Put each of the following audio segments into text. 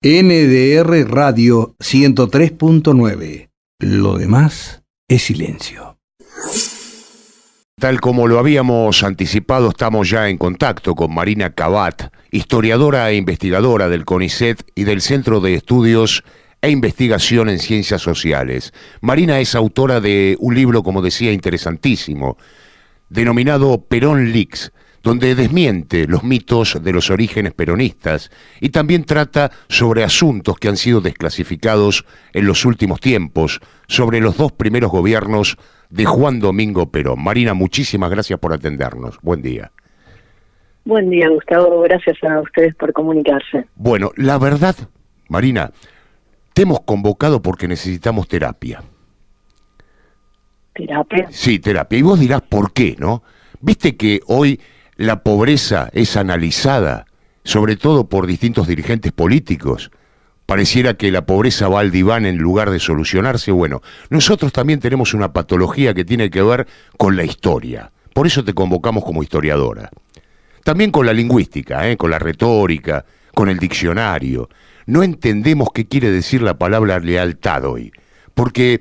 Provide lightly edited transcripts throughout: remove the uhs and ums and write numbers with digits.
NDR Radio 103.9. Lo demás es silencio. Tal como lo habíamos anticipado, estamos ya en contacto con Marina Cabat, historiadora e investigadora del CONICET y del Centro de Estudios e Investigación en Ciencias Sociales. Marina es autora de un libro, como decía, interesantísimo, denominado Perón Leaks, donde desmiente los mitos de los orígenes peronistas y también trata sobre asuntos que han sido desclasificados en los últimos tiempos, sobre los dos primeros gobiernos de Juan Domingo Perón. Marina, muchísimas gracias por atendernos. Buen día. Buen día, Gustavo. Gracias a ustedes por comunicarse. Bueno, la verdad, Marina, te hemos convocado porque necesitamos terapia. ¿Terapia? Sí, terapia. Y vos dirás por qué, ¿no? Viste que hoy la pobreza es analizada, sobre todo por distintos dirigentes políticos. Pareciera que la pobreza va al diván en lugar de solucionarse. Bueno, nosotros también tenemos una patología que tiene que ver con la historia. Por eso te convocamos como historiadora. También con la lingüística, con la retórica, con el diccionario. No entendemos qué quiere decir la palabra lealtad hoy. Porque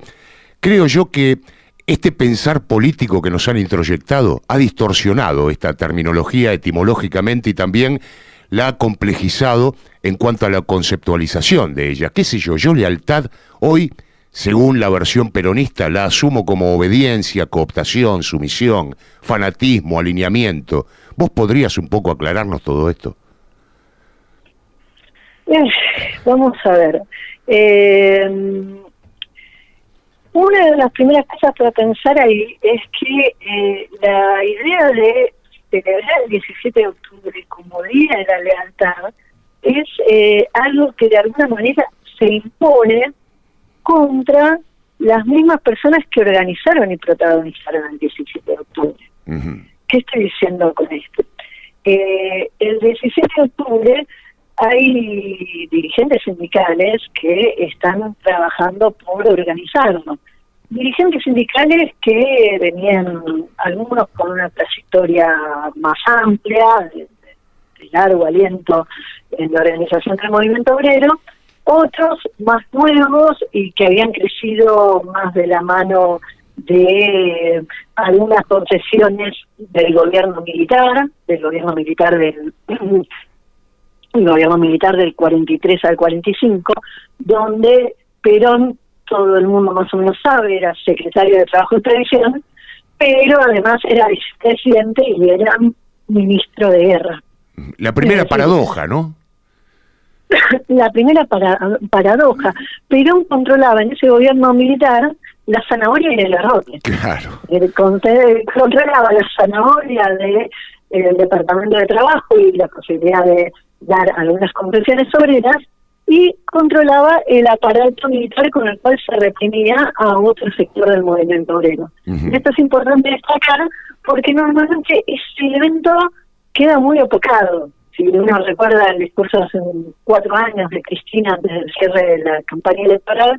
creo yo que este pensar político que nos han introyectado ha distorsionado esta terminología etimológicamente y también la ha complejizado en cuanto a la conceptualización de ella. ¿Qué sé yo lealtad hoy, según la versión peronista, la asumo como obediencia, cooptación, sumisión, fanatismo, alineamiento? ¿Vos podrías un poco aclararnos todo esto? Vamos a ver. Una de las primeras cosas para pensar ahí es que la idea de celebrar el 17 de octubre como Día de la Lealtad es algo que de alguna manera se impone contra las mismas personas que organizaron y protagonizaron el 17 de octubre. Uh-huh. ¿Qué estoy diciendo con esto? El 17 de octubre hay dirigentes sindicales que están trabajando por organizarlo. Dirigentes sindicales que venían, algunos con una trayectoria más amplia, de largo aliento en la organización del movimiento obrero, otros más nuevos y que habían crecido más de la mano de algunas concesiones del gobierno militar el gobierno militar del 43 al 45, donde Perón, todo el mundo más o menos sabe, era secretario de Trabajo y Previsión, pero además era vicepresidente y era ministro de Guerra. La primera paradoja, ¿no? La primera paradoja. Perón controlaba en ese gobierno militar la zanahoria y el garrote. Claro. Controlaba la zanahoria del Departamento de Trabajo y la posibilidad de dar algunas concesiones obreras, y controlaba el aparato militar con el cual se reprimía a otro sector del movimiento obrero. Uh-huh. Esto es importante destacar porque normalmente ese elemento queda muy opacado. Si uno recuerda el discurso hace 4 años de Cristina antes del cierre de la campaña electoral,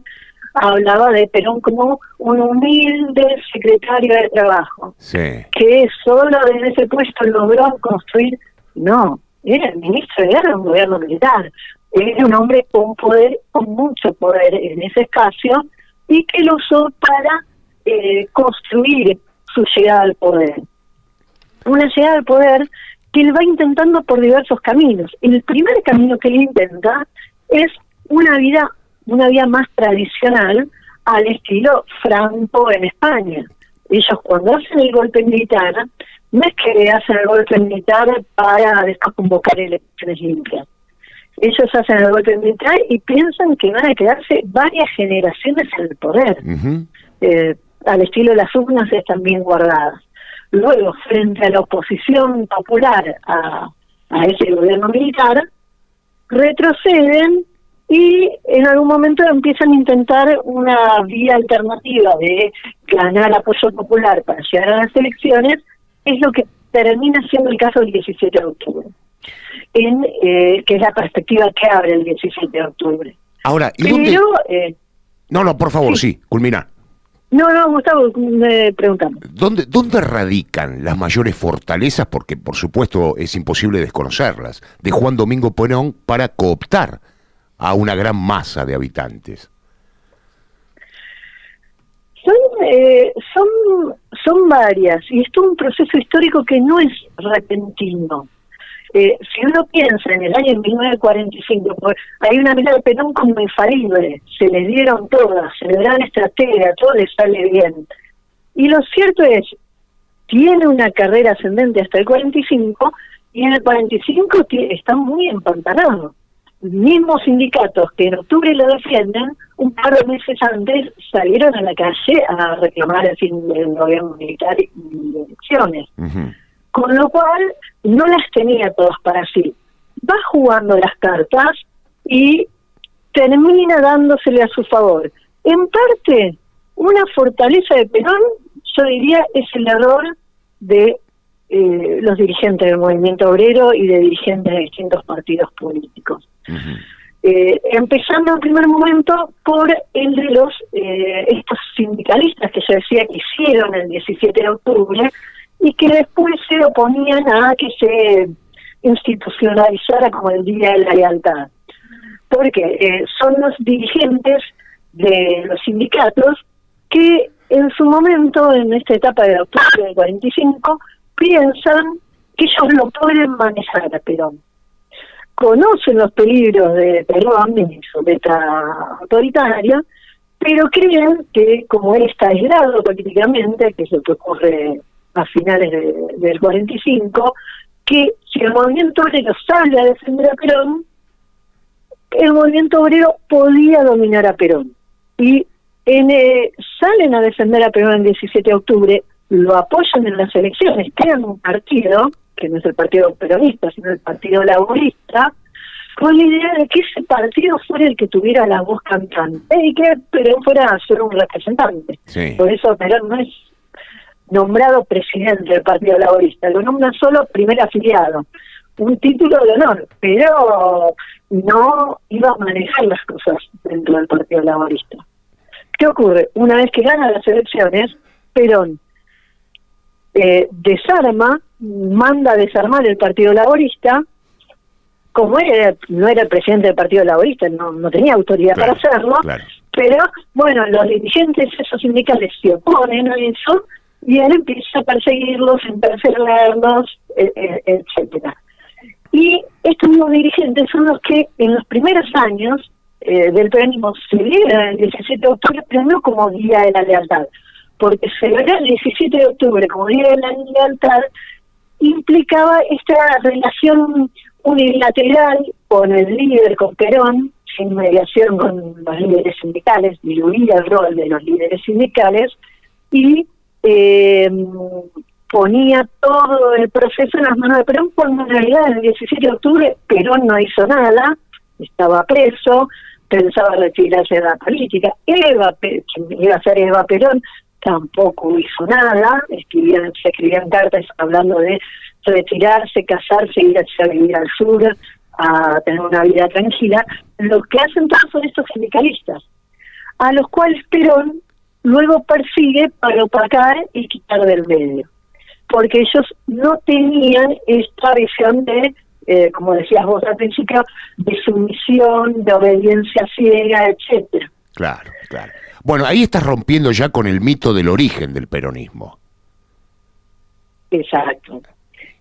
hablaba de Perón como un humilde secretario de Trabajo, sí, que solo desde ese puesto logró construir. No, era el ministro de Guerra de un gobierno militar. Era un hombre con poder, con mucho poder en ese espacio, y que lo usó para construir su llegada al poder. Una llegada al poder que él va intentando por diversos caminos. El primer camino que él intenta es una vida más tradicional, al estilo Franco en España. Ellos, cuando hacen el golpe militar, no es que hacen el golpe militar para después convocar elecciones limpias. Ellos hacen el golpe militar y piensan que van a quedarse varias generaciones en el poder. Uh-huh. Al estilo de las urnas están bien guardadas. Luego, frente a la oposición popular a ese gobierno militar, retroceden y en algún momento empiezan a intentar una vía alternativa de ganar apoyo popular para llegar a las elecciones. Es lo que termina siendo el caso del 17 de octubre, que es la perspectiva que abre el 17 de octubre. Ahora, ¿y dónde? No, por favor, sí, culmina. No, Gustavo, preguntamos. ¿Dónde radican las mayores fortalezas, porque por supuesto es imposible desconocerlas, de Juan Domingo Perón para cooptar a una gran masa de habitantes? Son varias, y esto es un proceso histórico que no es repentino. Si uno piensa en el año 1945, pues, hay una mirada de Perón como infalible, se le dieron todas, se le dan estratega, todo le sale bien. Y lo cierto es, tiene una carrera ascendente hasta el 45, y en el 45 está muy empantanado. Mismos sindicatos que en octubre lo defienden, un par de meses antes salieron a la calle a reclamar el fin del gobierno militar y elecciones. Uh-huh. Con lo cual, no las tenía todas para sí. Va jugando las cartas y termina dándosele a su favor. En parte, una fortaleza de Perón, yo diría, es el error de los dirigentes del movimiento obrero y de dirigentes de distintos partidos políticos. Uh-huh. Empezando en primer momento por el de los estos sindicalistas que yo decía que hicieron el 17 de octubre y que después se oponían a que se institucionalizara como el Día de la Lealtad. Porque son los dirigentes de los sindicatos que en su momento, en esta etapa de octubre del 45, piensan que ellos lo pueden manejar a Perón. Conocen los peligros de Perón y su beta autoritaria, pero creen que como él está aislado políticamente, que es lo que ocurre a finales del 45, que si el movimiento obrero sale a defender a Perón, el movimiento obrero podía dominar a Perón. Y salen a defender a Perón el 17 de octubre, lo apoyan en las elecciones, crean un partido, que no es el partido peronista, sino el partido laborista, con la idea de que ese partido fuera el que tuviera la voz cantante y que Perón fuera solo un representante. Sí. Por eso Perón no es nombrado presidente del Partido Laborista, lo nombra solo primer afiliado, un título de honor, pero no iba a manejar las cosas dentro del Partido Laborista. ¿Qué ocurre? Una vez que gana las elecciones, Perón desarma, manda a desarmar el Partido Laborista. Como él no era el presidente del Partido Laborista, no tenía autoridad para hacerlo, pero bueno, los dirigentes esos sindicales se oponen a eso y él empieza a perseguirlos, encarcelarlos, etcétera. Y estos mismos dirigentes son los que en los primeros años del peronismo celebran el 17 de octubre, pero no como Día de la Lealtad, porque celebrar el 17 de octubre como Día de la Lealtad implicaba esta relación unilateral con el líder, con Perón, sin mediación con los líderes sindicales, diluía el rol de los líderes sindicales y ponía todo el proceso en las manos de Perón, cuando en realidad el 17 de octubre Perón no hizo nada, estaba preso, pensaba retirarse de la política. Quien iba a ser Eva Perón, tampoco hizo nada, se escribían cartas hablando de retirarse, casarse, irse a vivir al sur, a tener una vida tranquila. Lo que hacen todos son estos sindicalistas, a los cuales Perón luego persigue para opacar y quitar del medio, porque ellos no tenían esta visión de, como decías vos al principio, de sumisión, de obediencia ciega, etcétera. Claro, claro. Bueno, ahí estás rompiendo ya con el mito del origen del peronismo. Exacto.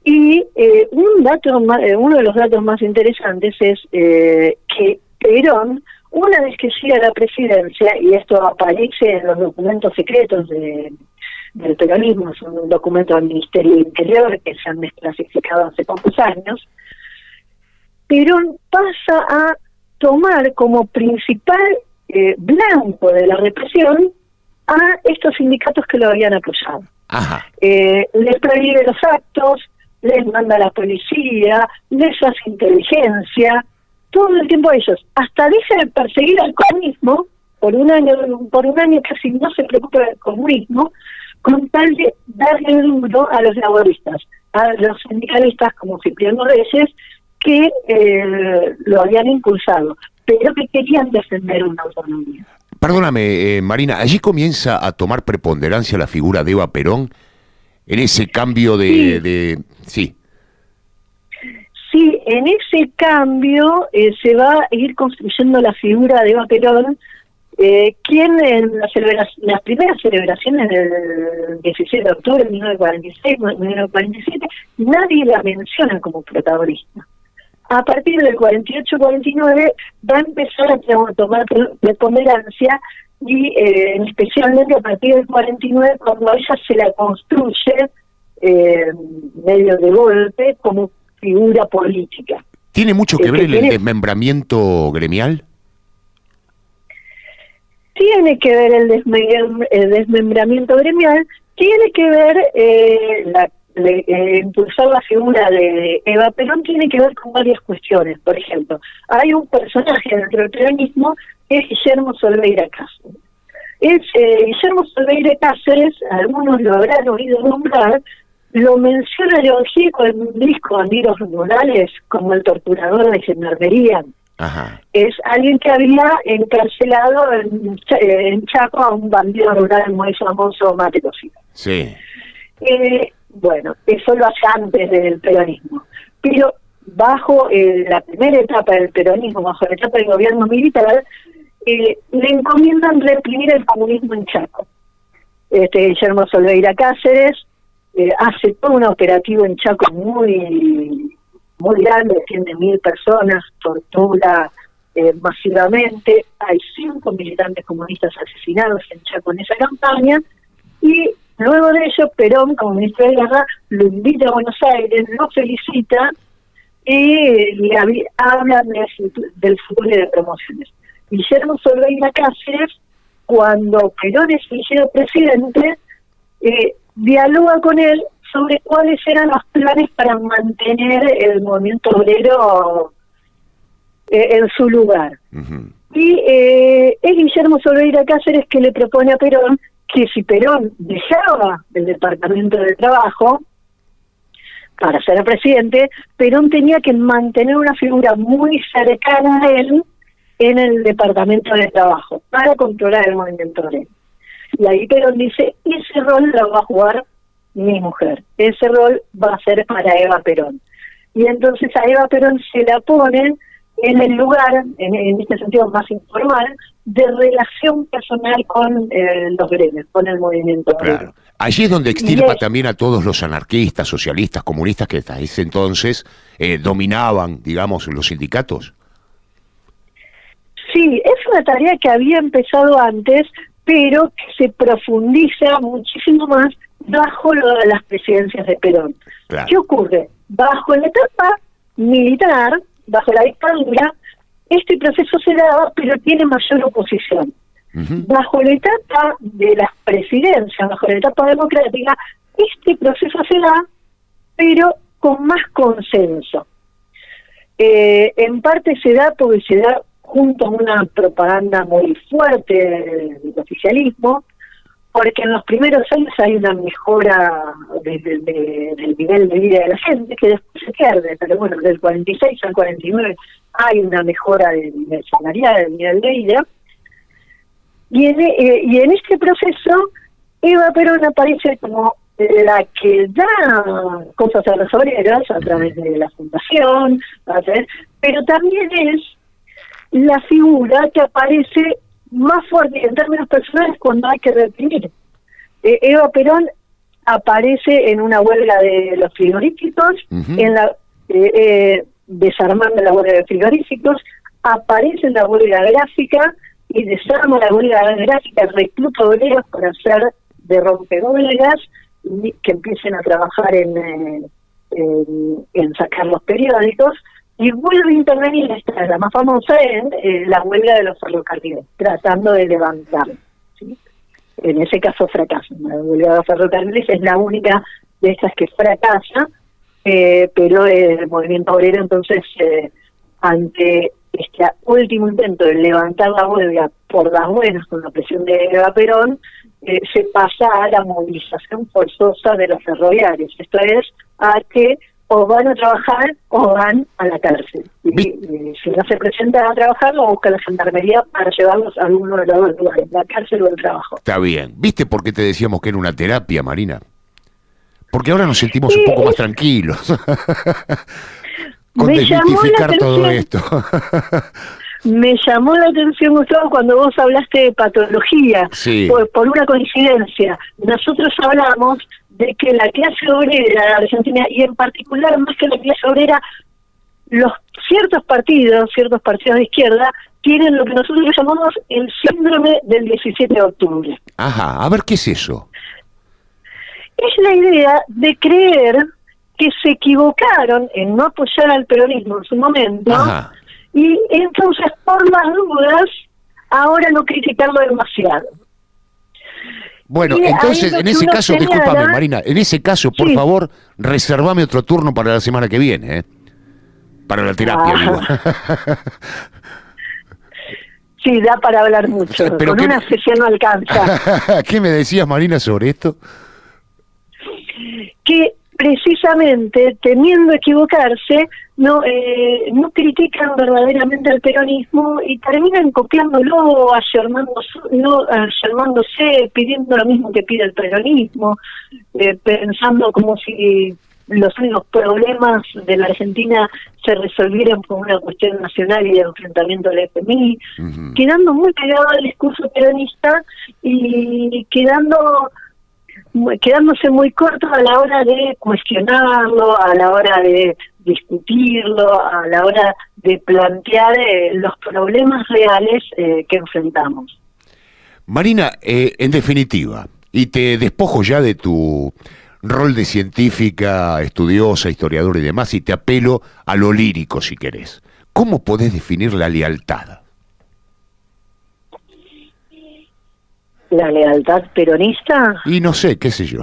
Y uno de los datos más interesantes es que Perón, una vez que llega a la presidencia, y esto aparece en los documentos secretos del peronismo, es un documento del Ministerio del Interior que se han desclasificado hace pocos años, Perón pasa a tomar como principal blanco de la represión a estos sindicatos que lo habían apoyado. Ajá. Les prohíbe los actos, les manda a la policía, les hace inteligencia, todo el tiempo a ellos, hasta deja de perseguir al comunismo, por un año casi no se preocupa del comunismo, con tal de darle duro a los laboristas, a los sindicalistas como Cipriano Reyes, que lo habían impulsado, pero que querían defender una autonomía. Perdóname, Marina, allí comienza a tomar preponderancia la figura de Eva Perón en ese cambio de... Sí. Sí, en ese cambio se va a ir construyendo la figura de Eva Perón, quien en las primeras celebraciones del 17 de octubre de 1947, nadie la menciona como protagonista. A partir del 48-49 va a empezar a tomar preponderancia y especialmente a partir del 49, cuando a ella se la construye medio de golpe como figura política. ¿Tiene mucho que ver en el desmembramiento gremial? Tiene que ver el desmembramiento gremial, tiene que ver impulsar la figura de Eva Perón, tiene que ver con varias cuestiones. Por ejemplo, hay un personaje dentro del peronismo que es Guillermo Solbeira Cáceres. Guillermo Solbeira Cáceres, algunos lo habrán oído nombrar, lo menciona León Gieco en un disco, Bandidos Rurales, como el torturador de Gendarmería. Ajá. Es alguien que había encarcelado en Chaco a un bandido rural muy famoso, Mate Cosita. Sí. Bueno, eso lo hace antes del peronismo. Pero bajo la primera etapa del peronismo, bajo la etapa del gobierno militar, le encomiendan reprimir el comunismo en Chaco. Guillermo Solbeira Cáceres hace todo un operativo en Chaco muy grande, tiene 1.000 personas, tortura masivamente, hay 5 militantes comunistas asesinados en Chaco en esa campaña, y luego de ello Perón, como ministro de Guerra, lo invita a Buenos Aires, lo felicita y le hablan del futuro y de promociones. Guillermo Solbeira Cáceres, cuando Perón es elegido presidente, dialoga con él sobre cuáles eran los planes para mantener el movimiento obrero en su lugar. Uh-huh. Y es Guillermo Solbeira Cáceres que le propone a Perón que si Perón dejaba el Departamento de Trabajo para ser presidente, Perón tenía que mantener una figura muy cercana a él en el Departamento de Trabajo para controlar el movimiento obrero. Y ahí Perón dice, ese rol lo va a jugar mi mujer, ese rol va a ser para Eva Perón. Y entonces a Eva Perón se la ponen en el lugar, en este sentido más informal, de relación personal con los gremios, con el movimiento obrero. Claro. Allí es donde extirpa también a todos los anarquistas, socialistas, comunistas que hasta ese entonces dominaban, digamos, los sindicatos. Sí, es una tarea que había empezado antes, pero que se profundiza muchísimo más bajo las presidencias de Perón. Claro. ¿Qué ocurre? Bajo la etapa militar, bajo la dictadura, este proceso se daba, pero tiene mayor oposición. Uh-huh. Bajo la etapa de las presidencias, bajo la etapa democrática, este proceso se da, pero con más consenso. En parte se da porque se da junto a una propaganda muy fuerte del oficialismo, porque en los primeros años hay una mejora del nivel de vida de la gente, que después se pierde, pero bueno, del 46 al 49 hay una mejora del nivel salarial, del nivel de vida, y en este proceso Eva Perón aparece como la que da cosas a los obreros a través de la fundación, pero también es la figura que aparece más fuerte en términos personales cuando hay que reprimir. Eva Perón aparece en una huelga de los frigoríficos, uh-huh. en la desarmando la huelga de frigoríficos, aparece en la huelga gráfica y desarma la huelga gráfica, recluta obreros para hacer de rompehuelgas y que empiecen a trabajar en sacar los periódicos, y vuelve a intervenir, esta es la más famosa, en la huelga de los ferrocarriles, tratando de levantar, ¿sí? En ese caso fracasa. La huelga de los ferrocarriles es la única de estas que fracasa, pero el movimiento obrero entonces, ante este último intento de levantar la huelga por las buenas con la presión de Eva Perón, se pasa a la movilización forzosa de los ferroviarios, esto es, a que o van a trabajar o van a la cárcel. Y si no se presentan a trabajar, lo busca la gendarmería para llevarlos a alguno de los dos lugares, la cárcel o el trabajo. Está bien. ¿Viste por qué te decíamos que era una terapia, Marina? Porque ahora nos sentimos un poco más tranquilos. con Me llamó la desmitificar todo atención. esto. Me llamó la atención, Gustavo, cuando vos hablaste de patología, Sí. por una coincidencia. Nosotros hablamos de que la clase obrera de Argentina, y en particular más que la clase obrera, ciertos partidos de izquierda, tienen lo que nosotros llamamos el síndrome del 17 de octubre. Ajá, a ver, ¿qué es eso? Es la idea de creer que se equivocaron en no apoyar al peronismo en su momento, Ajá. y entonces, por las dudas, ahora no criticarlo demasiado. Bueno, Y ahí entonces, es lo en que ese uno caso, señala. discúlpame, Marina, en ese caso, por Sí. favor, reservame otro turno para la semana que viene, ¿eh? Para la terapia, digo. Sí, da para hablar mucho. Pero Con ¿qué una sesión no alcanza. ¿Qué me decías, Marina, sobre esto? Que precisamente, temiendo equivocarse, no critican verdaderamente al peronismo y terminan copiándolo, ayornándose, pidiendo lo mismo que pide el peronismo, pensando como si los únicos problemas de la Argentina se resolvieran por una cuestión nacional y de enfrentamiento al FMI, quedando muy pegado al discurso peronista y quedándose muy corto a la hora de cuestionarlo, a la hora de discutirlo, a la hora de plantear los problemas reales que enfrentamos. Marina, en definitiva, y te despojo ya de tu rol de científica, estudiosa, historiadora y demás, y te apelo a lo lírico, si querés. ¿Cómo podés definir la lealtad? ¿La lealtad peronista? Y no sé, qué sé yo.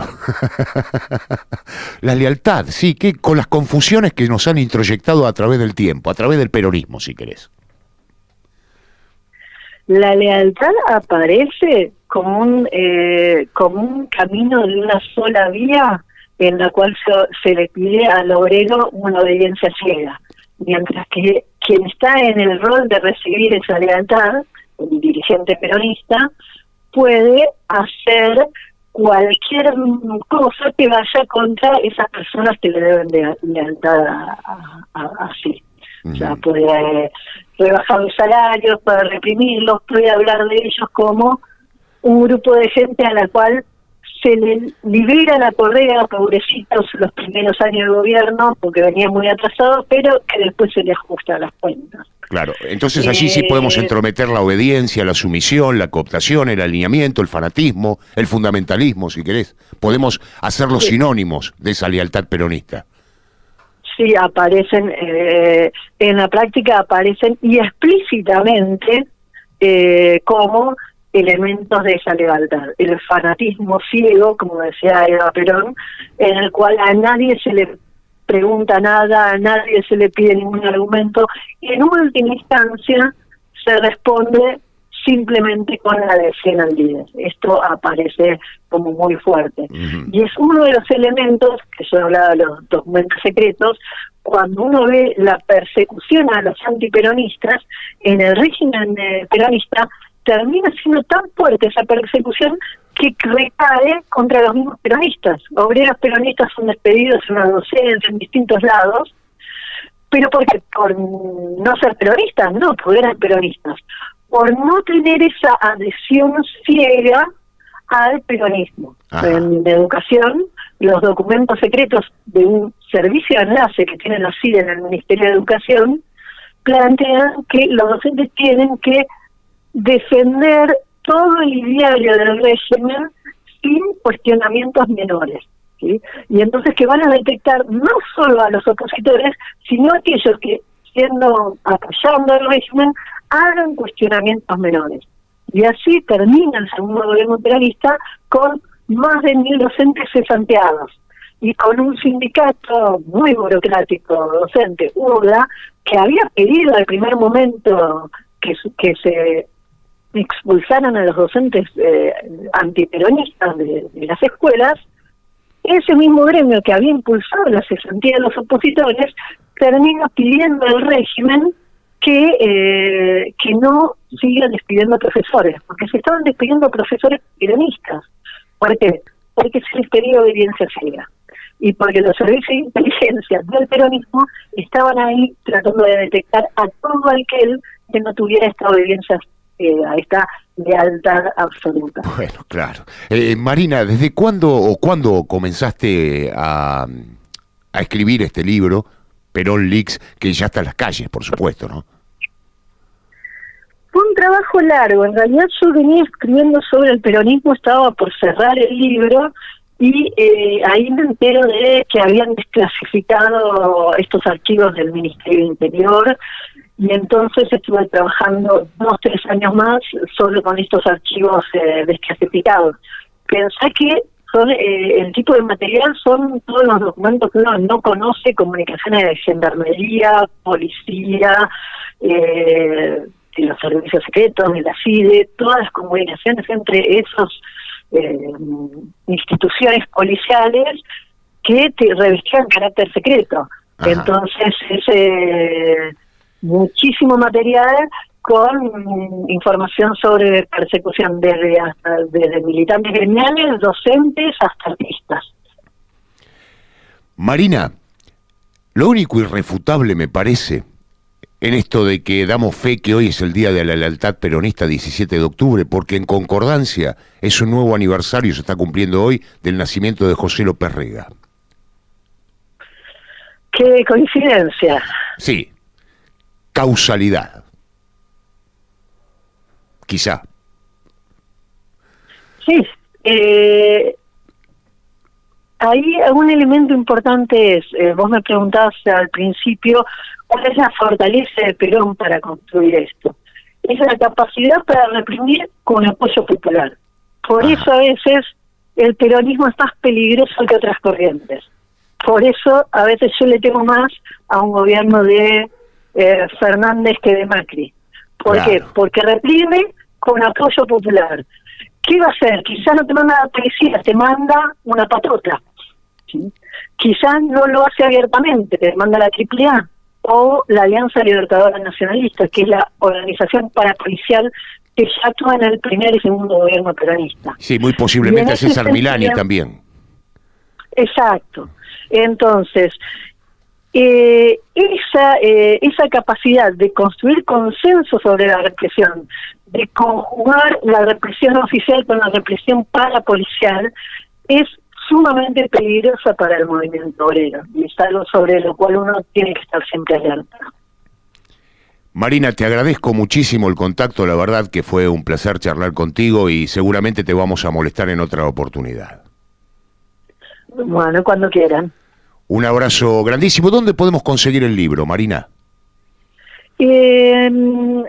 La lealtad, sí, que con las confusiones que nos han introyectado a través del tiempo, a través del peronismo, si querés. La lealtad aparece como un camino de una sola vía en la cual se le pide al obrero una obediencia ciega, mientras que quien está en el rol de recibir esa lealtad, el dirigente peronista, puede hacer cualquier cosa que vaya contra esas personas que le deben de lealtad así. O sea, puede rebajar los salarios, puede reprimirlos, puede hablar de ellos como un grupo de gente a la cual se le libera la correa, pobrecitos, los primeros años de gobierno, porque venía muy atrasado, pero que después se le ajusta las cuentas. Claro, entonces allí sí podemos entrometer la obediencia, la sumisión, la cooptación, el alineamiento, el fanatismo, el fundamentalismo, si querés. Podemos hacerlos sinónimos de esa lealtad peronista. Sí, aparecen, en la práctica aparecen y explícitamente como elementos de esa lealtad. El fanatismo ciego, como decía Eva Perón, en el cual a nadie se le pregunta nada, a nadie se le pide ningún argumento, y en última instancia se responde simplemente con la adhesión al líder. Esto aparece como muy fuerte. Y es uno de los elementos, que yo hablaba de los documentos secretos, cuando uno ve la persecución a los antiperonistas, en el régimen peronista, termina siendo tan fuerte esa persecución que recae contra los mismos peronistas. Obreros peronistas son despedidos en la docencia, en distintos lados, pero porque por no ser peronistas, no, porque eran peronistas, por no tener esa adhesión ciega al peronismo. En educación, los documentos secretos de un servicio de enlace que tiene la CIDE en el Ministerio de Educación plantean que los docentes tienen que defender todo el ideario del régimen sin cuestionamientos menores, ¿sí? Y entonces que van a detectar no solo a los opositores, sino a aquellos que, apoyando el régimen, hagan cuestionamientos menores. Y así termina el segundo gobierno peronista con más de 1.000 docentes cesanteados y con un sindicato muy burocrático docente, URDA, que había pedido al primer momento que se expulsaran a los docentes antiperonistas de las escuelas. Ese mismo gremio que había impulsado la cesantía de los opositores termina pidiendo al régimen que no sigan despidiendo profesores, porque se estaban despidiendo profesores peronistas. ¿Por qué? Porque se les pedía obediencia ciega. y porque los servicios de inteligencia del peronismo estaban ahí tratando de detectar a todo aquel que no tuviera esta obediencia, a esta lealtad absoluta. Bueno, claro. Marina, ¿desde cuándo comenzaste a escribir este libro, Perón Leaks, que ya está en las calles, por supuesto, ¿no? Fue un trabajo largo. En realidad yo venía escribiendo sobre el peronismo, estaba por cerrar el libro y ahí me entero de que habían desclasificado estos archivos del Ministerio del Interior, y entonces estuve trabajando 2-3 años más solo con estos archivos desclasificados. Pensé que son el tipo de material son todos los documentos que uno no conoce, comunicaciones de gendarmería, policía, de los servicios secretos, de la CIDE, todas las comunicaciones entre esos instituciones policiales que te revestían carácter secreto. Ajá. Entonces es muchísimo material con información sobre persecución desde militantes gremiales, docentes hasta artistas. Marina, lo único irrefutable me parece en esto de que damos fe que hoy es el Día de la Lealtad Peronista, 17 de octubre, porque en concordancia es un nuevo aniversario, se está cumpliendo hoy, del nacimiento de José López Rega. ¡Qué coincidencia! Sí, causalidad. Quizá. Sí, ahí un elemento importante es, vos me preguntabas al principio, ¿cuál es la fortaleza de Perón para construir esto? Es la capacidad para reprimir con apoyo popular. Por eso a veces el peronismo es más peligroso que otras corrientes. Por eso a veces yo le temo más a un gobierno de Fernández que de Macri. ¿Por qué? Porque reprime con apoyo popular. ¿Qué va a hacer? Quizás no te manda la policía, te manda una patota. ¿Sí? Quizás no lo hace abiertamente, te manda la AAA o la Alianza Libertadora Nacionalista, que es la organización parapolicial que ya actúa en el primer y segundo gobierno peronista. Sí, muy posiblemente a César Milani también. Exacto. Entonces, esa capacidad de construir consenso sobre la represión, de conjugar la represión oficial con la represión parapolicial, es sumamente peligrosa para el movimiento obrero, y es algo sobre lo cual uno tiene que estar siempre alerta. Marina, te agradezco muchísimo el contacto, la verdad que fue un placer charlar contigo y seguramente te vamos a molestar en otra oportunidad. Bueno, cuando quieran. Un abrazo grandísimo. ¿Dónde podemos conseguir el libro, Marina? En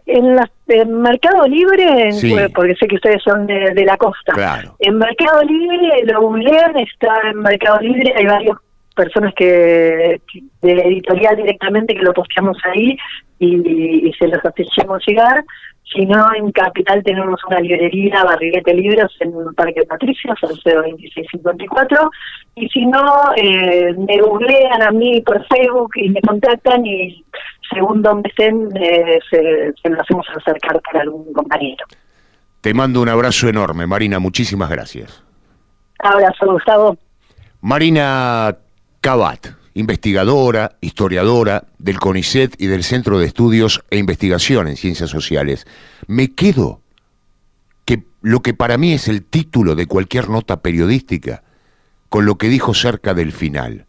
Mercado Libre, sí, porque sé que ustedes son de la costa. Claro. En Mercado Libre, lo googlean, está en Mercado Libre, hay varias personas de la editorial directamente que lo posteamos ahí y se los hacemos llegar. Si no, en Capital tenemos una librería, Barrilete Libros, en Parque Patricios, al 02654. Y si no, me googlean a mí por Facebook y me contactan y según donde estén, se lo hacemos acercar para algún compañero. Te mando un abrazo enorme, Marina, muchísimas gracias. Abrazo, Gustavo. Marina Cabat, investigadora, historiadora del CONICET y del Centro de Estudios e Investigación en Ciencias Sociales. Me quedo que lo que para mí es el título de cualquier nota periodística, con lo que dijo cerca del final,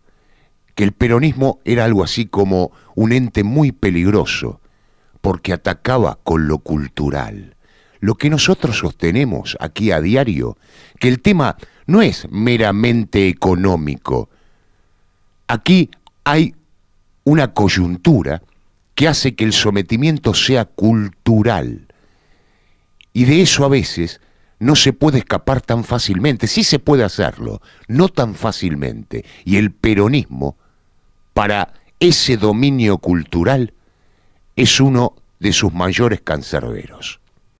que el peronismo era algo así como un ente muy peligroso, porque atacaba con lo cultural. Lo que nosotros sostenemos aquí a diario, que el tema no es meramente económico. Aquí hay una coyuntura que hace que el sometimiento sea cultural. Y de eso a veces no se puede escapar tan fácilmente. Sí se puede hacerlo, no tan fácilmente. Y el peronismo, para ese dominio cultural, es uno de sus mayores cancerberos.